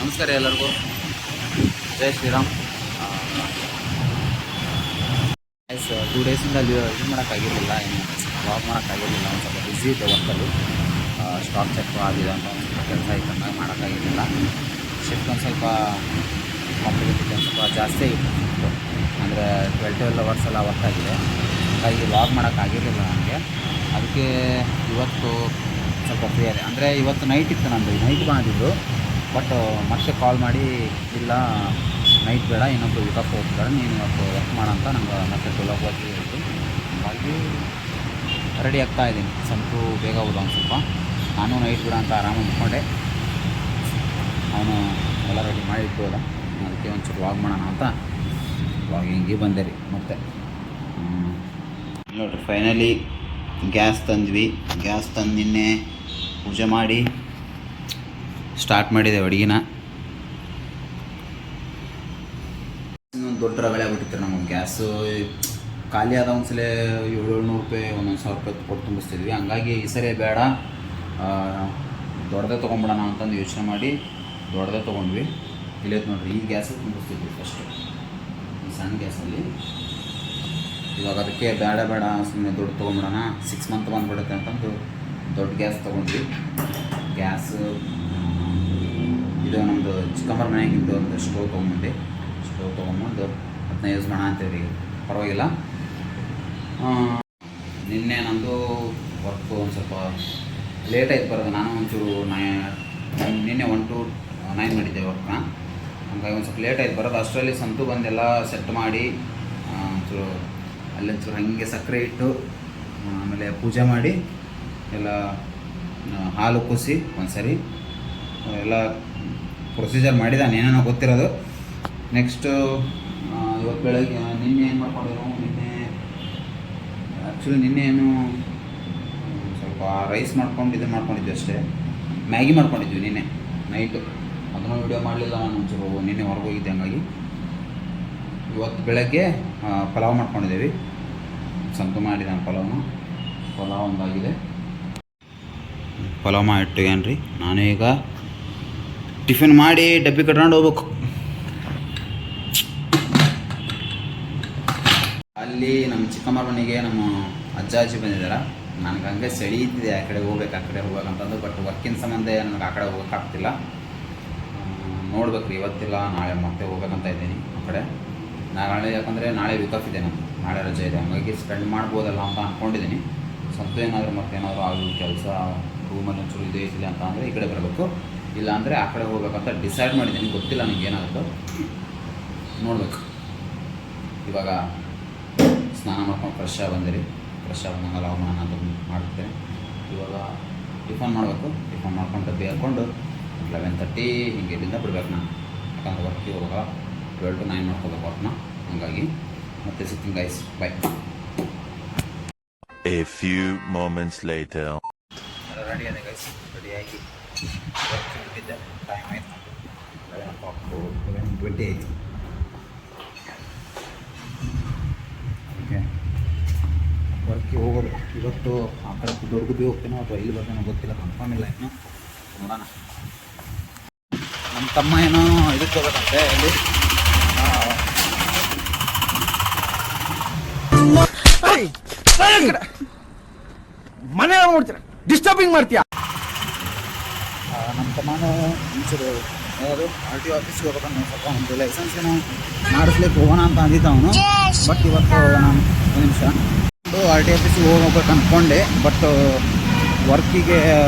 ನಮಸ್ಕಾರ ಎಲ್ಲರಿಗೂ, ಜೈ ಶ್ರೀರಾಮ್. 2 ಡೇಸಿಂದ ಇದು ಮಾಡೋಕ್ಕಾಗಿರಲಿಲ್ಲ, ಏನು ವಾಕ್ ಮಾಡೋಕ್ಕಾಗಿರಲಿಲ್ಲ. ಒಂದು ಸ್ವಲ್ಪ ಬಿಸಿ ಇದ್ದೆ ವರ್ಕಲ್ಲಿ, ಸ್ಟಾಕ್ ಚೆಕ್ ಆಗಿದೆ ಅಂತ ಒಂದು ಸ್ವಲ್ಪ ಕೆಲಸ ಇತ್ತು, ಹಂಗಾಗಿ ಮಾಡೋಕ್ಕಾಗಿರಲಿಲ್ಲ. ಶಿಫ್ಟ್ ಒಂದು ಸ್ವಲ್ಪ ಕಾಂಪ್ಲಿಕೇಟೆಡ್, ಒಂದು ಸ್ವಲ್ಪ ಜಾಸ್ತಿ ಆಗಿತ್ತು. ಅಂದರೆ 12 hours ಎಲ್ಲ ವರ್ಕ್ ಆಗಿದೆ, ಹಾಗಾಗಿ ವಾಕ್ ಮಾಡೋಕ್ಕಾಗಿರಲಿಲ್ಲ ನನಗೆ. ಅದಕ್ಕೆ ಇವತ್ತು ಸ್ವಲ್ಪ ಫ್ರೀ ಆಗಿದೆ. ಅಂದರೆ ಇವತ್ತು ನೈಟ್ ಇತ್ತು, ನಮ್ಮದು ನೈಟ್ ಬಂದಿದ್ದು. ಬಟ್ ಮತ್ತೆ ಕಾಲ್ ಮಾಡಿ, ಇಲ್ಲ ನೈಟ್ ಬೇಡ, ಇನ್ನೊಬ್ಬರು ವಿಕಪ್ ಹೋಗ್ತಾರೆ, ನೀನು ಇವತ್ತು ವರ್ಕ್ ಮಾಡೋಂತ ನಂಗೆ ಮತ್ತೆ 12 o'clock ಹೇಳ್ತು. ಹಾಗಾಗಿ ರೆಡಿ ಆಗ್ತಾಯಿದ್ದೀನಿ. ಸಂತು ಬೇಗ ಹೋದ ಒಂದು ಸ್ವಲ್ಪ, ನಾನು ನೈಟ್ ಬಿಡ ಅಂತ ಆರಾಮಾಗಿ ಮುಟ್ಕೊಂಡೆ. ಅವನು ಎಲ್ಲ ರೆಡಿ ಮಾಡಿ ಇಟ್ಬೋದ, ಅದಕ್ಕೆ ಒಂಚೂರು ವಾಕ್ ಮಾಡೋಣ ಅಂತ ವಾಕಿಂಗಿಗೆ ಬಂದೆ ರೀ. ಮತ್ತೆ ನೋಡಿರಿ, ಫೈನಲಿ ಗ್ಯಾಸ್ ತಂದ್ವಿ. ಗ್ಯಾಸ್ ತಂದು ನಿನ್ನೆ ಪೂಜೆ ಮಾಡಿ ಸ್ಟಾರ್ಟ್ ಮಾಡಿದೆ ಅಡುಗೆನ. ಇನ್ನೊಂದು ದೊಡ್ಡ ರಗಳೆ ಆಗ್ಬಿಟ್ಟಿತ್ತು ನಮಗೆ. ಗ್ಯಾಸು ಖಾಲಿ ಆದ ಒಂದ್ಸಲ 700 ರೂಪಾಯಿ, 1,000 ರೂಪಾಯಿ ಕೊಟ್ಟು ತುಂಬಿಸ್ತಿದ್ವಿ. ಹಂಗಾಗಿ ಈ ಸರಿ ಬೇಡ, ದೊಡ್ಡದೇ ತೊಗೊಂಬಿಡೋಣ ಅಂತಂದು ಯೋಚನೆ ಮಾಡಿ ದೊಡ್ಡದೇ ತೊಗೊಂಡ್ವಿ. ಇಲ್ಲೈತೆ ನೋಡಿರಿ, ಈ ಗ್ಯಾಸಲ್ಲಿ ತುಂಬಿಸ್ತಿದ್ವಿ ಫಸ್ಟು, ಈ ಸಣ್ಣ ಗ್ಯಾಸಲ್ಲಿ. ಇವಾಗ ಅದಕ್ಕೆ ಬೇಡ ಸುಮ್ಮನೆ ದೊಡ್ಡ ತೊಗೊಂಬಿಡೋಣ, 6 month ಬಂದುಬಿಡುತ್ತೆ ಅಂತಂದು ದೊಡ್ಡ ಗ್ಯಾಸ್ ತೊಗೊಂಡ್ವಿ. ಗ್ಯಾಸು ಇದು ನಮ್ಮದು ಚಿಕ್ಕಮ್ಮರ ಮನೆಯಾಗಿದ್ದು ಒಂದು ಸ್ಟೋವ್ ತೊಗೊಂಬಂದು ಅದನ್ನ ಯೂಸ್ ಮಾಡೋಣ ಅಂತೇಳಿ. ಪರವಾಗಿಲ್ಲ. ನಿನ್ನೆ ನಮ್ಮದು ವರ್ಕು ಒಂದು ಸ್ವಲ್ಪ ಲೇಟ್ ಆಯ್ತು ಬರೋದು. ನಾನು ಒಂಚೂರು ನಿನ್ನೆ 1 to 9 ಮಾಡಿದ್ದೆ ವರ್ಕ್ನ, ಹಂಗಾಗಿ ಒಂದು ಸ್ವಲ್ಪ ಲೇಟ್ ಆಯ್ತು ಬರೋದು. ಅಷ್ಟರಲ್ಲಿ ಸಂತು ಬಂದೆಲ್ಲ ಸೆಟ್ ಮಾಡಿ ಒಂಚೂರು ಅಲ್ಲೊಂಚೂರು ಹಾಗೆ ಸಕ್ಕರೆ ಇಟ್ಟು, ಆಮೇಲೆ ಪೂಜೆ ಮಾಡಿ ಎಲ್ಲ ಹಾಲು ಕುಸಿ ಒಂದು ಸರಿ ಎಲ್ಲ ಪ್ರೊಸೀಜರ್ ಮಾಡಿದ್ದಾನೆ, ಏನೇನೋ ಗೊತ್ತಿರೋದು. ನೆಕ್ಸ್ಟು ಇವತ್ತು ಬೆಳಗ್ಗೆ ನಿನ್ನೆ ಏನು ಮಾಡ್ಕೊಂಡಿರೋ, ನಿನ್ನೆ ಏನು ಸ್ವಲ್ಪ ರೈಸ್ ಮಾಡ್ಕೊಂಡಿದ್ವಿ ಅಷ್ಟೇ. ಮ್ಯಾಗಿ ಮಾಡ್ಕೊಂಡಿದ್ವಿ ನಿನ್ನೆ ನೈಟು, ಅದನ್ನು ವೀಡಿಯೋ ಮಾಡಲಿಲ್ಲ ನಾನು, ಒಂಚೂರು ನಿನ್ನೆ ಹೊರಗೋಗಿದ್ದೆ. ಹಂಗಾಗಿ ಇವತ್ತು ಬೆಳಗ್ಗೆ ಪಲಾವ್ ಮಾಡ್ಕೊಂಡಿದ್ದೀವಿ. ಸಂತು ಮಾಡಿದ್ದಾನೆ ಪಲಾವ್ ಒಂದಾಗಿದೆ. ಪಲಾವ್ ಮಾಡಿಟ್ಟು ಏನ್ರಿ, ನಾನು ಈಗ ಟಿಫಿನ್ ಮಾಡಿ ಡಬ್ಬಿ ಕಟ್ಕೊಂಡು ಹೋಗ್ಬೇಕು. ಅಲ್ಲಿ ನಮ್ಮ ಚಿಕ್ಕಮ್ಮರ ಮನೆಗೆ ನಮ್ಮ ಅಜ್ಜ ಅಜ್ಜಿ ಬಂದಿದ್ದಾರೆ. ನನಗೆ ಹಂಗೆ ಸೆಳೀತಿದೆ ಆ ಕಡೆ ಹೋಗ್ಬೇಕಂತಂದು. ಬಟ್ ವರ್ಕಿನ ಸಂಬಂಧ ನನಗೆ ಆ ಕಡೆ ಹೋಗೋಕ್ಕಾಗ್ತಿಲ್ಲ. ನೋಡ್ಬೇಕು, ಇವತ್ತಿಲ್ಲ ನಾಳೆ ಮತ್ತೆ ಹೋಗ್ಬೇಕಂತ ಇದ್ದೀನಿ ಆ ಕಡೆ. ನಾಳೆ ಯಾಕಂದರೆ ನಾಳೆ ವೀಕಪ್ ಇದೆ, ನಾನು ನಾಳೆ ರಜೆ ಇದೆ, ಹಂಗಾಗಿ ಸ್ಪೆಂಡ್ ಮಾಡ್ಬೋದಲ್ಲ ಅಂತ ಅಂದ್ಕೊಂಡಿದ್ದೀನಿ. ಸ್ವಲ್ಪ ಏನಾದರೂ ಮತ್ತೇನಾದರೂ ಆಗೋ ಕೆಲಸ ರೂಮಲ್ಲಿ ಒಂಚೂರು ಇದು ಐತಿಲ್ಲ ಅಂತ ಅಂದರೆ ಈ ಕಡೆ ಬರಬೇಕು, ಇಲ್ಲ ಅಂದರೆ ಆ ಕಡೆ ಹೋಗ್ಬೇಕಂತ ಡಿಸೈಡ್ ಮಾಡಿದ್ದೀನಿ. ಗೊತ್ತಿಲ್ಲ ನನಗೆ ಏನಾಗುತ್ತೋ, ನೋಡ್ಬೇಕು. ಇವಾಗ ಸ್ನಾನ ಮಾಡ್ಕೊಂಡು ಫ್ರೆಶ್ ಆಗಿ ಬಂದಿರಿ. ಫ್ರೆಶ್ ಆಗಿ ಬಂದಾಗ ಲವಮಾನ ಅಂತ ಮಾಡ್ತೇನೆ. ಇವಾಗ ಟಿಫನ್ ಮಾಡಬೇಕು. ಟಿಫನ್ ಮಾಡ್ಕೊಂಡು ಡಬ್ಬಿ ಹಾಕ್ಕೊಂಡು 11:30 ಹಿಂಗೆ ಇಲ್ಲಿಂದ ಬಿಡ್ಬೇಕು ನಾನು, ಯಾಕಂದ್ರೆ ವರ್ಕಿಗೆ ಹೋಗುವಾಗ 12 to 9 ಮಾಡ್ಕೋಬೇಕು ವರ್ಕ್ನ. ಹಂಗಾಗಿ ಮತ್ತೆ ಸಿಗ್ತೀನಿ guys, bye. A few moments later. Ready ಆಗಿದೆ ಗೈಸ್, ರೆಡಿಯಾಗಿ ವರ್ಕ್ ಬಿಟ್ಟಿದ್ದೆ. ಟೈಮ್ ಆಯಿತು 11:20 ಆಯಿತು. ಓಕೆ, ವರ್ಕಿಗೆ ಹೋಗೋದು. ಇವತ್ತು ಆ ಕಡೆ ದೊಡ್ಡಗುಬ್ಬಿ ಹೋಗ್ತೀನೋ ಅಥವಾ ಇಲ್ಲಿ ಬರ್ತೀನೋ ಗೊತ್ತಿಲ್ಲ, ಕನ್ಫರ್ಮ್ ಇಲ್ಲ ಇನ್ನು, ನೋಡೋಣ. ನಮ್ಮ ತಮ್ಮ ಏನೋ ಇದಕ್ಕೆ ಹೋಗ್ಬೇಕಂತೆ, ಇಲ್ಲಿ ಮನೆ ನೋಡ್ತೀರ, ಡಿಸ್ಟರ್ಬಿಂಗ್ ಮಾಡ್ತೀಯ. ನಮ್ಮ ತಮ್ಮನೂ ಒಂಚೂರು ಯಾವುದು RTO ಆಫೀಸ್ಗೆ ಹೋಗ್ಬೇಕಂತ ಸ್ವಲ್ಪ ಒಂದು ಲೈಸೆನ್ಸ್ ಏನೋ ಮಾಡಿಸ್ಲಿಕ್ಕೆ ಹೋಗೋಣ ಅಂತ ಅಂದಿದ್ದ ಅವನು. ಬಟ್ ಇವತ್ತು ನಾನು ಒಂದು ನಿಮಿಷ RTO ಆಫೀಸ್ಗೆ ಹೋಗ್ಬೇಕು ಅಂದ್ಕೊಂಡೆ. ಬಟ್ ವರ್ಕಿಗೆ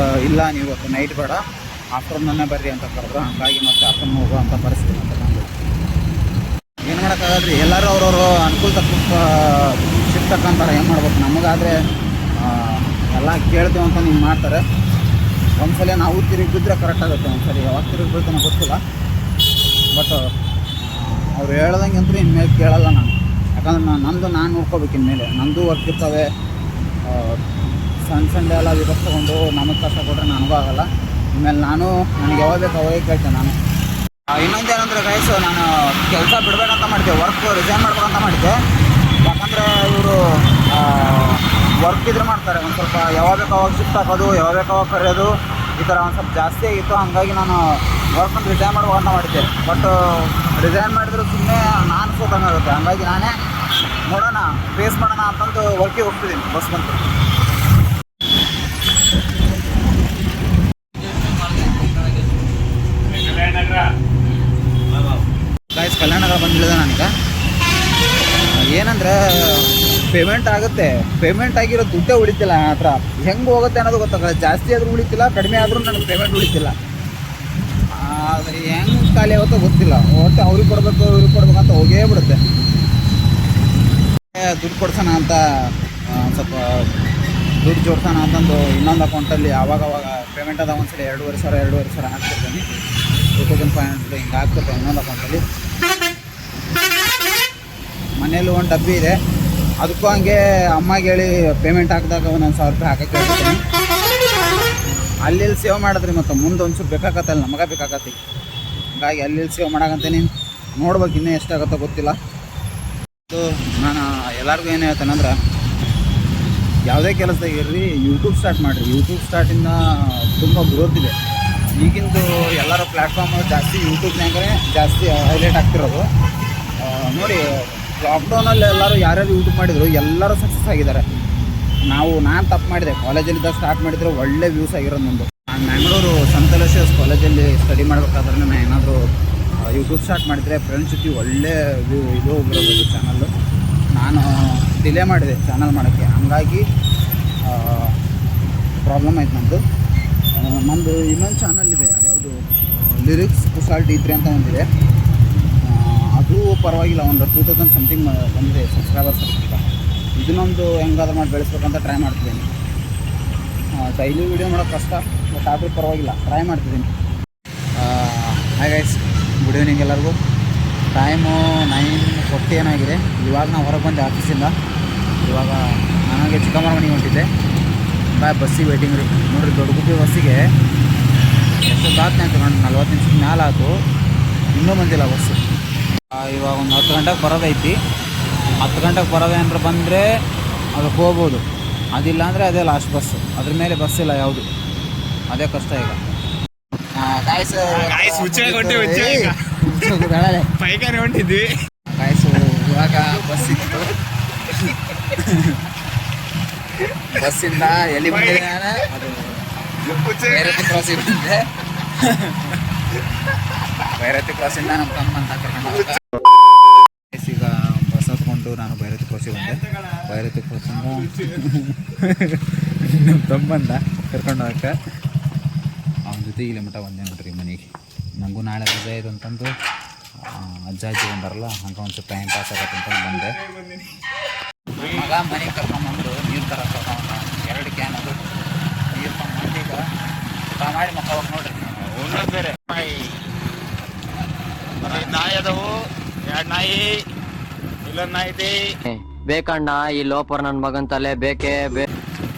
ಇಲ್ಲ, ನೀವು ಇವತ್ತು ನೈಟ್ ಬೇಡ, ಆಫ್ಟರ್ನೂನೇ ಬರ್ರಿ ಅಂತ ಕರೆದ್ರು. ಹಂಗಾಗಿ ಮತ್ತೆ ಆಫ್ಟರ್ನೂನ್ ಹೋಗೋ ಅಂತ ಪರಿಸ್ಥಿತಿ ಅಂತ ನಾನು ಏನು ಮಾಡೋಕ್ಕಾಗಲ್ರಿ. ಎಲ್ಲರೂ ಅವ್ರವರು ಅನುಕೂಲ ತಕ್ಕ ಶಿಫ್ಟ್ ತಕ್ಕಂತಾರೆ, ಏನು ಮಾಡ್ಬೇಕು. ನಮಗಾದರೆ ಎಲ್ಲ ಕೇಳ್ತೇವೆ ಅಂತ ನೀವು ಮಾಡ್ತಾರೆ. ಒಂದ್ಸಲ ನಾವು ತಿರುಗಿ ಬಿದ್ದರೆ ಕರೆಕ್ಟ್ ಆಗುತ್ತೆ, ಒಂದ್ಸರಿ ಯಾವಾಗ ತಿರುಗಿ ಬೀಳ್ತಾನೋ ಗೊತ್ತಿಲ್ಲ. ಬಟ್ ಅವ್ರು ಹೇಳ್ದಂಗೆ ಅಂತೂ ಇನ್ಮೇಲೆ ಕೇಳಲ್ಲ ನಾನು, ಯಾಕಂದ್ರೆ ನಾನು ನೋಡ್ಕೋಬೇಕು. ಇನ್ಮೇಲೆ ನಂದು ವರ್ಕ್ ಇರ್ತವೆ, ಸಣ್ಣ ಎಲ್ಲ ವಿಭಾಗ ತೊಗೊಂಡು ನಮಗೆ ಕಷ್ಟ ಕೊಟ್ಟರೆ ನನಗೂ ಆಗೋಲ್ಲ. ಇನ್ಮೇಲೆ ನನಗೆ ಯಾವಾಗ ಬೇಕು ಅವಾಗೇ ಕೇಳ್ತೇನೆ ನಾನು. ಇನ್ನೊಂದು ಏನಂದರೆ ಗೈಸ್, ನಾನು ಕೆಲಸ ಬಿಡಬೇಕಂತ ಮಾಡಿದ್ದೆ, ವರ್ಕ್ ರಿಸೈನ್ ಮಾಡ್ಬೇಕಂತ ಮಾಡಿದ್ದೆ. ಯಾಕಂದರೆ ಇವರು ವರ್ಕ್ ಇದ್ರೆ ಮಾಡ್ತಾರೆ, ಒಂದು ಸ್ವಲ್ಪ ಯಾವಾಗ ಬೇಕು ಅವಾಗ ಶಿಫ್ಟ್ ಹಾಕೋದು, ಯಾವಾಗ ಬೇಕು ಅವಾಗ ಕರೆಯೋದು, ಈ ಥರ ಒಂದು ಸ್ವಲ್ಪ ಜಾಸ್ತಿ ಆಗಿತ್ತು. ಹಾಗಾಗಿ ನಾನು ವರ್ಕನ್ನು ರಿಸೈನ್ ಮಾಡುವಂತ ಮಾಡಿದ್ದೆ. ಬಟ್ ರಿಸೈನ್ ಮಾಡಿದ್ರೆ ಸುಮ್ಮನೆ ನಾನು ಸೋತಂಗಾಗುತ್ತೆ. ಹಂಗಾಗಿ ನಾನೇ ನೋಡೋಣ, ಫೇಸ್ ಮಾಡೋಣ ಅಂತಂದು ವರ್ಕಿಗೆ ಹೋಗ್ತಿದ್ದೀನಿ. ಬಸ್ ಬಂತು. ಗಾಯ್ಸ್, ಕಲ್ಯಾಣ ನಗರ ಬಂದಿಳಿದ ನಾನೀಗ. ಏನಂದ್ರೆ ಪೇಮೆಂಟ್ ಆಗುತ್ತೆ, ಪೇಮೆಂಟ್ ಆಗಿರೋ ದುಡ್ಡೇ ಉಳಿತಿಲ್ಲ ನನ್ನ ಹತ್ರ. ಹೆಂಗೆ ಹೋಗುತ್ತೆ ಅನ್ನೋದು ಗೊತ್ತಾಗಲ್ಲ. ಜಾಸ್ತಿ ಆದರೂ ಉಳಿತಿಲ್ಲ, ಕಡಿಮೆ ಆದರೂ ನನಗೆ ಪೇಮೆಂಟ್ ಉಳಿತಿಲ್ಲ. ಆದರೆ ಹೆಂಗೆ ಖಾಲಿ ಆಗುತ್ತೋ ಗೊತ್ತಿಲ್ಲ. ಒಟ್ಟು ಅವ್ರಿಗೆ ಕೊಡಬೇಕು ಇವ್ರಿಗೆ ಕೊಡ್ಬೇಕಂತ ಹೋಗೇ ಬಿಡುತ್ತೆ. ದುಡ್ಡು ಕೊಡ್ಸೋಣ ಅಂತ ಸ್ವಲ್ಪ ದುಡ್ಡು ಜೋಡ್ಸೋಣ ಅಂತಂದು ಇನ್ನೊಂದು ಅಕೌಂಟಲ್ಲಿ ಅವಾಗವಾಗ ಪೇಮೆಂಟ್ ಅದ ಒಂದ್ಸಲ 2,500 ಹಾಕ್ತಿರ್ತೀನಿ. 2,500 ಹಿಂಗೆ ಹಾಕ್ತಿರ್ತೀನಿ ಇನ್ನೊಂದು ಅಕೌಂಟಲ್ಲಿ. ಮನೇಲಿ ಒಂದು ಡಬ್ಬಿ ಇದೆ, ಅದಕ್ಕೂ ಹಂಗೆ ಅಮ್ಮಗೆ ಹೇಳಿ ಪೇಮೆಂಟ್ ಹಾಕಿದಾಗ ಒಂದೊಂದು 1,000 ರೂಪಾಯಿ ಹಾಕಕ್ಕೆ ಹೇಳ್ತೀನಿ. ಅಲ್ಲಿ ಸೇವ್ ಮಾಡಿದ್ರಿ ಮತ್ತು ಮುಂದೆ ಒಂಚೂರು ಬೇಕಾಗತ್ತಲ್ಲ, ನಮಗೆ ಬೇಕಾಗತ್ತೆ. ಹಂಗಾಗಿ ಅಲ್ಲಿ ಸೇವ್ ಮಾಡಾಕಂತೀನಿ. ನೋಡ್ಬೇಕು ಇನ್ನೂ ಎಷ್ಟಾಗುತ್ತೋ ಗೊತ್ತಿಲ್ಲ. ಅದು ನಾನು ಎಲ್ಲರಿಗೂ ಏನು ಹೇಳ್ತೇನೆಂದ್ರೆ, ಯಾವುದೇ ಕೆಲಸದಾಗ ಇರ್ರಿ, ಯೂಟ್ಯೂಬ್ ಸ್ಟಾರ್ಟ್ ಮಾಡಿರಿ. ಯೂಟ್ಯೂಬ್ ಸ್ಟಾರ್ಟಿಂದ ತುಂಬ ಗ್ರೋತ್ ಇದೆ. ಈಗಿಂದು ಎಲ್ಲರೂ ಪ್ಲ್ಯಾಟ್ಫಾರ್ಮ್ ಜಾಸ್ತಿ ಯೂಟ್ಯೂಬ್ನಾಗೇ ಜಾಸ್ತಿ ಹೈಲೈಟ್ ಆಗ್ತಿರೋದು. ನೋಡಿ, ಲಾಕ್ಡೌನಲ್ಲಿ ಎಲ್ಲರೂ ಯಾರ್ಯಾರು ಯೂಟ್ಯೂಬ್ ಮಾಡಿದ್ರು ಎಲ್ಲರೂ ಸಕ್ಸಸ್ ಆಗಿದ್ದಾರೆ. ನಾನು ತಪ್ಪು ಮಾಡಿದೆ. ಕಾಲೇಜಲ್ಲಿದ್ದಾಗ ಸ್ಟಾರ್ಟ್ ಮಾಡಿದರೆ ಒಳ್ಳೆ ವ್ಯೂಸ್ ಆಗಿರೋದು ನಂದು. ನಾನು ಮ್ಯಾಂಗ್ಳೂರು ಸಂತ ಅಲೋಸಿಯಸ್ ಕಾಲೇಜಲ್ಲಿ ಸ್ಟಡಿ ಮಾಡಬೇಕಾದ್ರೆ ನಾನು ಏನಾದರೂ ಯೂಟ್ಯೂಬ್ ಸ್ಟಾರ್ಟ್ ಮಾಡಿದರೆ ಫ್ರೆಂಡ್ಸ್ ಜೊತೆ ಒಳ್ಳೆ ಇದು ಹೋಗಿರೋದು ಚಾನಲ್ಲು. ನಾನು ಡಿಲೇ ಮಾಡಿದೆ ಚಾನಲ್ ಮಾಡೋಕ್ಕೆ. ಹಂಗಾಗಿ ಪ್ರಾಬ್ಲಮ್ ಆಯ್ತು ನಂದು ಇನ್ನೊಂದು ಚಾನಲ್ ಇದೆ, ಅದ್ಯಾವುದು ಲಿರಿಕ್ಸ್ ಕುಶಾಲ್ D3 ಅಂತ ಒಂದಿದೆ. ಅದು ಪರವಾಗಿಲ್ಲ, ಒಂದು 2,000 ಸಮಥಿಂಗ್ ಬಂದಿದೆ ಸಬ್ಸ್ಕ್ರೈಬರ್ಸ್ ಅಂತ. ಇದನ್ನೊಂದು ಹೆಂಗಾದ್ರೂ ಮಾಡಿ ಬೆಳೆಸ್ಬೇಕಂತ ಟ್ರೈ ಮಾಡ್ತಿದ್ದೀನಿ. ಡೈಲಿ ವೀಡಿಯೋ ಮಾಡೋಕ್ಕೆ ಕಷ್ಟ, ಬಟ್ ಆದರೂ ಪರವಾಗಿಲ್ಲ, ಟ್ರೈ ಮಾಡ್ತಿದ್ದೀನಿ. ಹಾಯ್ ಗೈಸ್, ಗುಡ್ ಈವ್ನಿಂಗ್ ಎಲ್ಲರಿಗೂ. ಟೈಮು 9:40 ಏನಾಗಿದೆ. ಇವಾಗ ನಾವು ಹೊರಗೆ ಬಂದೆ ಆಫೀಸಿಂದ. ಇವಾಗ ನನಗೆ ಚಿಕ್ಕಮ್ಮನಿಗೆ ಹೊಂಟಿದ್ದೆ. ಬಸ್ಸಿಗೆ ವೇಟಿಂಗ್ ರೀ. ನೋಡಿರಿ, ದೊಡ್ಡಗುಪ್ಪಿ ಬಸ್ಸಿಗೆ ಎಷ್ಟೊತ್ತಾಗ್ತದೆ ಅಂತ ನೋಡಿ, 40 ನಿಮಿಷದ ಮ್ಯಾಲೆ ಆಯ್ತು, ಇನ್ನೂ ಬಂದಿಲ್ಲ ಬಸ್ಸು. ಇವಾಗ ಒಂದು 10 ಗಂಟೆಗೆ ಬರೋದೈತಿ. 10 ಗಂಟೆಗೆ ಬರೋದೇನಾರು ಬಂದರೆ ಅದಕ್ಕೆ ಹೋಗ್ಬೋದು, ಅದಿಲ್ಲ ಅಂದರೆ ಅದೇ ಲಾಸ್ಟ್ ಬಸ್ಸು. ಅದ್ರ ಮೇಲೆ ಬಸ್ ಇಲ್ಲ ಯಾವುದು, ಅದೇ ಕಷ್ಟ ಈಗ. ಕಾಯ್ಸು ಹೊಂಟಿದ್ವಿ. ಕಾಯ್ಸು ಇವಾಗ ಬಸ್ ಇತ್ತು. ಬಸ್ಸಿಂದ ಎಲ್ಲಿ ಬಂದಿದೆ ನಾನು, ಅದು ಭೈರತಿ ಕ್ರಾಸಿಗೆ ಬಂದೆ. ಭೈರತಿ ಕ್ರಾಸಿಂದ ನಮ್ಮ ತಮ್ಮ ಅಂತ ಕರ್ಕೊಂಡು ಈಗ ಬಸ್ ಹತ್ಕೊಂಡು ನಾನು ಭೈರತಿ ಕ್ರಾಸಿಗೆ ಬಂದೆ. ಭೈರತಿ ಕ್ರಾಸಿಂದ ನಮ್ಮ ತಮ್ಮಂದ ಕರ್ಕೊಂಡು ಹೋಗಕ್ಕೆ ಅವನ ಜೊತೆ ಇಲ್ಲಿ ಮಟ್ಟ ಬಂದೆ ನೋಡ್ರಿ ಮನೆಗೆ. ನನಗೂ ನಾಳೆ ರಜೆ ಇದೆ ಅಂತಂದು ಅಜ್ಜ ಅಜ್ಜಿ ಬಂದಾರಲ್ಲ, ಹಂಗೆ ಒಂದು ಸ್ವಲ್ಪ ಟೈಮ್ ಪಾಸ್ ಆಗತ್ತೆ ಅಂತಂದು ಬಂದೆ. ಮಗ ಮನೆಗೆ ಕರ್ಕೊಂಬಂದು ನೀರು ತರಕ್ಕೆ 2 ಕ್ಯಾನ್ ಅದು ನೀರು ತಗೊಂಡು ಈಗ ಊಟ ಮಾಡಿ ಮಕ್ಕ ಹೋಗಿ ನೋಡ್ರಿ. ಒಂದೊಂದು ಬೇರೆ ನಾಯಿ ಅದವು, 2 ನಾಯಿ, ಇಲ್ಲೊಂದು ನಾಯಿ ಐತಿ. ಬೇಕಣ್ಣ ಈ ಲೋಪರ್ ನನ್ನ ಮಗನ್ ತಲೆ ಬೇಕೇ